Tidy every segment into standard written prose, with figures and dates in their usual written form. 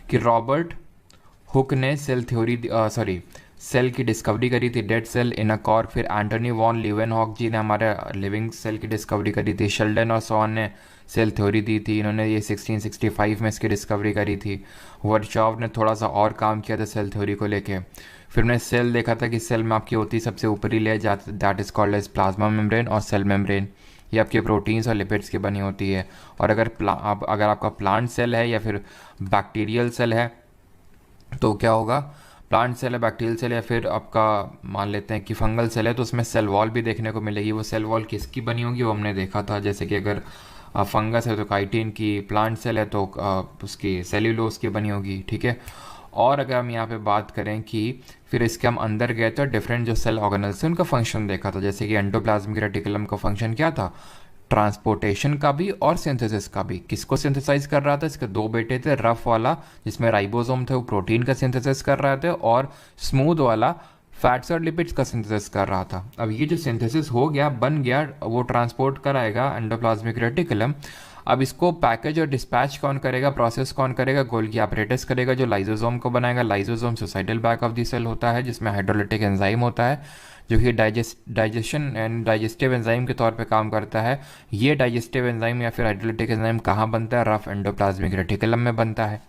कि Robert Hooke ने cell की डिस्कवरी करी थी, dead cell in a cork. फिर एंटनी वॉन लीवेनहॉक जी ने हमारे लिविंग सेल की डिस्कवरी करी थी। शेल्डन और सॉन ने सेल थ्योरी दी थी, इन्होंने ये 1665 में इसकी डिस्कवरी करी थी। वर्कशॉप ने थोड़ा सा और काम किया था सेल थ्योरी को लेके। फिर हमने सेल देखा था कि सेल में आपकी होती है सबसे ऊपरी layer, that is called as plasma membrane और सेल मेम्ब्रेन। ये आपके प्रोटीन्स और लिपिड्स की बनी होती है। और अगर आपका प्लांट सेल है या फिर बैक्टीरियल सेल है तो क्या होगा, प्लांट सेल है, बैक्टीरियल सेल या फिर आपका मान लेते हैं कि फंगल सेल है, तो उसमें सेल वॉल भी देखने को मिलेगी। वो सेल वॉल किसकी बनी होगी वो हमने देखा था, जैसे कि अगर फंगस है तो काइटिन की, प्लांट सेल है तो उसकी सेल्यूलोज की बनी होगी, ठीक है। और अगर हम यहाँ पे बात करें कि फिर इसके हम अंदर गए तो डिफरेंट जो सेल ऑर्गेनल्स हैं उनका फंक्शन देखा था, जैसे कि एंडोप्लाज्मिक रेटिकुलम का फंक्शन क्या था, ट्रांसपोर्टेशन का भी और सिंथेसिस का भी। किसको सिंथेसाइज कर रहा था, इसके दो बेटे थे, रफ वाला जिसमें राइबोसोम थे वो प्रोटीन का सिंथेसिस कर रहे थे, और स्मूथ वाला फैट्स और लिपिड्स का सिंथेसिस कर रहा था। अब ये जो सिंथेसिस हो गया, बन गया, वो ट्रांसपोर्ट कराएगा एंडोप्लाज्मिक रेटिकुलम। अब इसको पैकेज और डिस्पैच कौन करेगा, प्रोसेस कौन करेगा, गोल्गी apparatus करेगा जो लाइजोसोम को बनाएगा। Lysosome suicidal bag of the cell होता है जिसमें हाइड्रोलिटिक एंजाइम होता है जो कि डाइजेशन एंड डाइजेस्टिव एंजाइम के तौर पे काम करता है। ये डाइजेस्टिव एंजाइम या फिर हाइड्रोलिटिक एंजाइम कहाँ बनता है, रफ एंडोप्लाज्मिक रेटिकुलम में बनता है।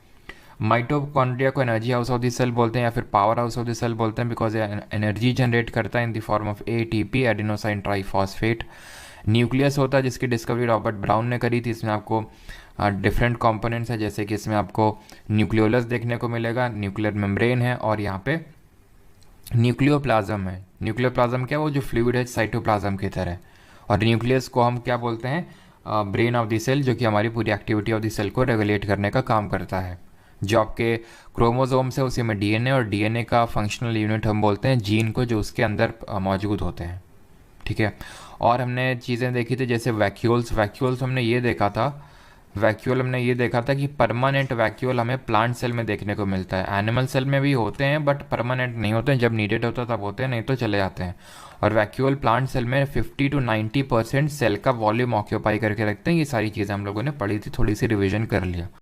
माइटोकॉन्ड्रिया को energy house of the cell बोलते हैं या फिर power house of the cell बोलते हैं, बिकॉज ये एनर्जी जनरेट करता है in the form of ATP, adenosine triphosphate. Nucleus होता है जिसकी डिस्कवरी रॉबर्ट ब्राउन ने करी थी। इसमें आपको डिफरेंट कंपोनेंट्स है, जैसे कि इसमें आपको न्यूक्लियोलस देखने को मिलेगा, न्यूक्लियर मेम्ब्रेन है, और यहाँ पे न्यूक्लियोप्लाज्म है। न्यूक्लियोप्लाज्म क्या है, वो जो फ्लूइड है साइटोप्लाज्म की तरह। और न्यूक्लियस को हम क्या बोलते हैं, ब्रेन ऑफ द सेल, जो कि हमारी पूरी एक्टिविटी ऑफ द सेल को रेगुलेट करने का काम करता है। जो आपके क्रोमोसोम्स है उसी में डीएनए, और डीएनए का फंक्शनल यूनिट हम बोलते हैं जीन को, जो उसके अंदर मौजूद होते हैं, ठीक है। और हमने चीज़ें देखी थी जैसे वैक्यूल्स हमने ये देखा था कि परमानेंट वैक्यूल हमें प्लांट सेल में देखने को मिलता है। एनिमल सेल में भी होते हैं बट परमानेंट नहीं होते हैं, जब नीडेड होता है तब होते हैं, नहीं तो चले जाते हैं। और वैक्यूल प्लांट सेल में 50 to 90% सेल का वॉल्यूम ऑक्यूपाई करके रखते हैं। ये सारी चीज़ें हम लोगों ने पढ़ी थी, थोड़ी सी रिविजन कर लिया।